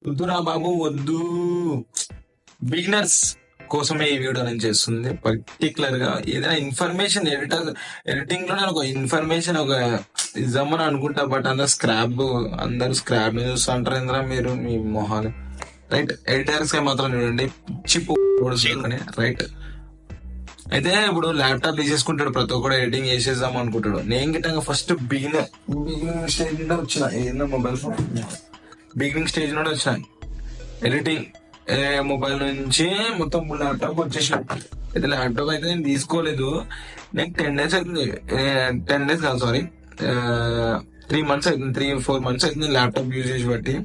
వద్దురా బాబు వద్దు. బిగినర్స్ కోసమే ఈ వీడియో నేను చేస్తుంది. పర్టికులర్ గా ఏదైనా ఇన్ఫర్మేషన్ ఎడిటింగ్ లో నేను ఒక ఇన్ఫర్మేషన్ ఒక ఇద్దామని అనుకుంటా. బట్ అందరు స్క్రాప్ చూస్తుంటారు. ఇంద్రా మీరు మీ మొహాలు రైట్. ఎడిటర్స్ మాత్రం చూడండి చిప్పు రైట్. అయితే ఇప్పుడు ల్యాప్టాప్ తీసేసుకుంటాడు, ప్రతి ఒక్కడు ఎడిటింగ్ చేసేద్దాం అనుకుంటాడు. నేను గిట్టంగా ఫస్ట్ బిగినింగ్ స్టేజ్ నుండి వచ్చిన. ఏందో మొబైల్ ఫోన్ బిగినింగ్ స్టేజ్ నుండి వచ్చిన ఎడిటింగ్ మొబైల్ నుంచి మొత్తం ల్యాప్టాప్ వచ్చేసిన. అయితే ల్యాప్టాప్ అయితే నేను తీసుకోలేదు. నేను 10 days అవుతుంది, 10 days కాదు సారీ 3 months అవుతుంది, 3-4 months అవుతుంది ల్యాప్టాప్ యూజ్ చేసి బట్టి.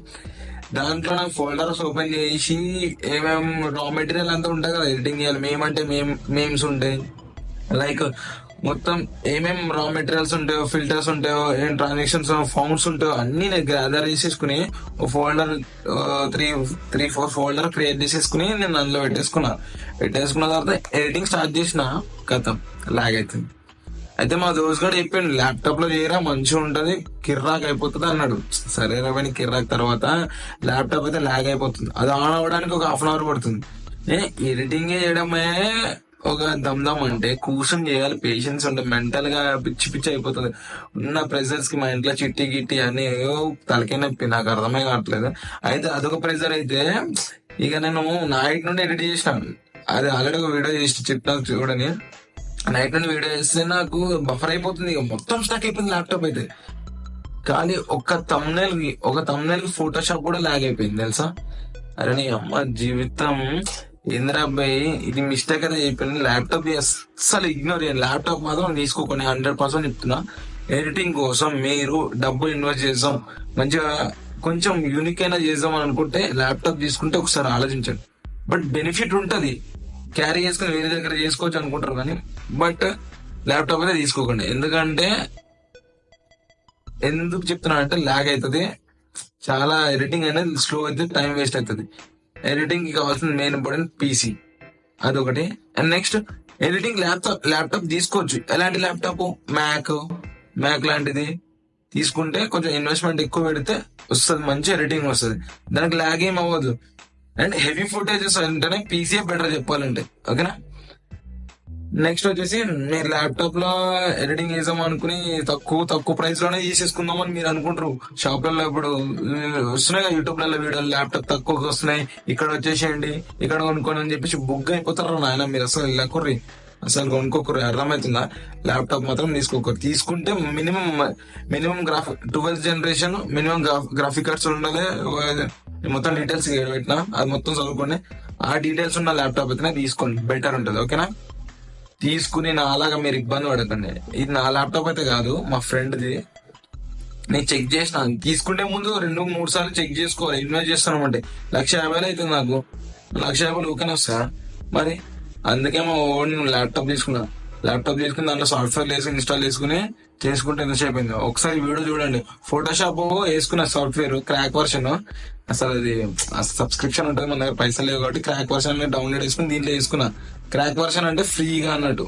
దాంట్లో నాకు ఫోల్డర్స్ ఓపెన్ చేసి ఏమేమి రా మెటీరియల్ అంతా ఉంటాయి కదా ఎడిటింగ్ చేయాలి. మేమంటే మేమ్స్ ఉంటాయి, లైక్ మొత్తం ఏమేం రా మెటీరియల్స్ ఉంటాయో, ఫిల్టర్స్ ఉంటాయో, ఏం ట్రాన్సాక్షన్స్ ఫార్మ్స్ ఉంటాయో అన్ని నేను గ్యాదర్ చేసేసుకుని ఒక ఫోల్డర్ 3-4 ఫోల్డర్ క్రియేట్ చేసేసుకుని నేను అందులో పెట్టేసుకున్న తర్వాత ఎడిటింగ్ స్టార్ట్ చేసిన కథం లాగ్ అవుతుంది. అయితే మా దోస్త్ కూడా చెప్పిండు ల్యాప్టాప్ లో చేయరా మంచిగా ఉంటది, కిర్రాక్ అయిపోతుంది అన్నాడు. సరే రవని కిర్రాక్ తర్వాత ల్యాప్టాప్ అయితే లాగ్ అయిపోతుంది. అది ఆన్ అవ్వడానికి ఒక 1/2 hour పడుతుంది. ఎడిటింగ్ చేయడమే ఒక దమ్దమ్ అంటే కూర్చొని చేయాలి, పేషెన్స్ ఉంటే మెంటల్ గా పిచ్చి పిచ్చి అయిపోతుంది. ఉన్న ప్రెజర్స్ కి మా ఇంట్లో చిట్టి గిట్టి అని తలకే నొప్పి, నాకు అర్థమే కావట్లేదు. అయితే అదొక ప్రెజర్. అయితే ఇక నేను నైట్ నుండి ఎడిట్ చేసినాను. అది ఆల్రెడీ ఒక వీడియో చేసి చెప్పినా చూడని. నైట్ నుండి వీడియో చేస్తే నాకు బఫర్ అయిపోతుంది, ఇక మొత్తం స్టాక్ అయిపోయింది ల్యాప్టాప్ అయితే. కానీ ఒక తమ్నెల్ కి ఫోటోషాప్ కూడా లాగ్ అయిపోయింది తెలుసా. అరే నీ అమ్మ జీవితం ఏంద్రా అబ్బాయి, ఇది మిస్టేక్ అయితే చెప్పింది. ల్యాప్టాప్ అస్సలు ఇగ్నోర్ చేయండి. ల్యాప్టాప్ మాత్రం తీసుకోకండి, 100% చెప్తున్నా. ఎడిటింగ్ కోసం మీరు డబ్బులు ఇన్వెస్ట్ చేద్దాం, మంచిగా కొంచెం యూనిక్ అయినా చేద్దాం అని అనుకుంటే ల్యాప్టాప్ తీసుకుంటే ఒకసారి ఆలోచించండి. బట్ బెనిఫిట్ ఉంటది, క్యారీ చేసుకుని వేరే దగ్గర చేసుకోవచ్చు అనుకుంటారు కానీ బట్ ల్యాప్టాప్ అయితే తీసుకోకండి. ఎందుకు చెప్తున్నా అంటే లాగ్ అవుతుంది చాలా, ఎడిటింగ్ అనేది స్లో అయితే టైం వేస్ట్ అవుతుంది. ఎడిటింగ్ కి కావాల్సిన మెయిన్ ఇంపార్టెంట్ పీసీ, అదొకటి. అండ్ నెక్స్ట్ ఎడిటింగ్ ల్యాప్టాప్ తీసుకోవచ్చు. ఎలాంటి ల్యాప్టాప్? మ్యాక్ లాంటిది తీసుకుంటే కొంచెం ఇన్వెస్ట్మెంట్ ఎక్కువ పెడితే వస్తుంది, మంచి ఎడిటింగ్ వస్తుంది, దానికి లాగ్ ఏం అవ్వదు. అండ్ హెవీ ఫుటేజెస్ అంటేనే పీసీ బెటర్ చెప్పాలంటే, ఓకేనా. నెక్స్ట్ వచ్చేసి మీరు ల్యాప్టాప్ లో ఎడిటింగ్ చేద్దాం అనుకుని తక్కువ ప్రైస్ లోనే తీసేసుకుందాం అని మీరు అనుకుంటారు. షాపులలో ఇప్పుడు వస్తున్నాయి కదా యూట్యూబ్ లలో వీడియోలు, ల్యాప్టాప్ తక్కువకి వస్తున్నాయి, ఇక్కడ వచ్చేసేయండి, ఇక్కడ కొనుక్కోని అని చెప్పేసి బుక్ అయిపోతారు నాయన. మీరు అసలు వెళ్ళకుర్రి, అసలు కొనుక్కోకరు, అర్థమవుతుందా. ల్యాప్టాప్ మాత్రం తీసుకోకరు. తీసుకుంటే minimum 12th generation minimum graphic cards ఉండాలి. మొత్తం డీటెయిల్స్ పెట్టినా అది మొత్తం చదువుకోండి. ఆ డీటెయిల్స్ ఉన్న ల్యాప్టాప్ అయితేనే తీసుకోండి, బెటర్ ఉంటుంది, ఓకేనా. తీసుకుని నా అలాగా మీరు ఇబ్బంది పడకండి. ఇది నా ల్యాప్టాప్ అయితే కాదు, మా ఫ్రెండ్ది. నేను చెక్ చేసిన, తీసుకుంటే ముందు 2-3 సార్లు చెక్ చేసుకోవాలి. ఇన్వెస్ట్ చేస్తాను అంటే 1,50,000 అవుతుంది నాకు. 1,50,000 ఓకేనా సార్. మరి అందుకే మా ఓన్ ల్యాప్టాప్ తీసుకుని దాంట్లో సాఫ్ట్వేర్ ఇన్స్టాల్ చేసుకుంటే ఎంతసేపు అయింది. ఒకసారి వీడియో చూడండి. ఫోటోషాప్ వేసుకున్న సాఫ్ట్వేర్ క్రాక్ వర్షన్, అసలు అది సబ్స్క్రిప్షన్ ఉంటుంది మన దగ్గర, పైసలు లేవు కాబట్టి క్రాక్ వర్షన్ డౌన్లోడ్ చేసుకుని దీంట్లో వేసుకున్నా. క్రాక్ వర్షన్ అంటే ఫ్రీగా అన్నట్టు,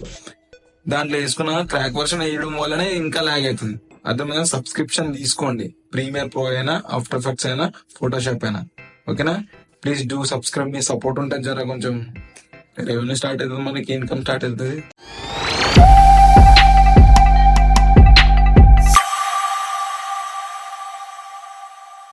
దాంట్లో వేసుకున్నా. క్రాక్ వర్షన్ వేయడం వల్లనే ఇంకా లాగ్ అవుతుంది. అర్థమైనా. సబ్స్క్రిప్షన్ తీసుకోండి, ప్రీమియర్ ప్రో అయినా, ఆఫ్టర్ ఎఫెక్ట్స్ అయినా, ఫోటోషాప్ అయినా, ఓకేనా. Please do subscribe. Me support ఉంటుంది జర, కొంచెం రెవెన్యూ స్టార్ట్ అవుతుంది, మనకి ఇన్కమ్ స్టార్ట్ అవుతుంది.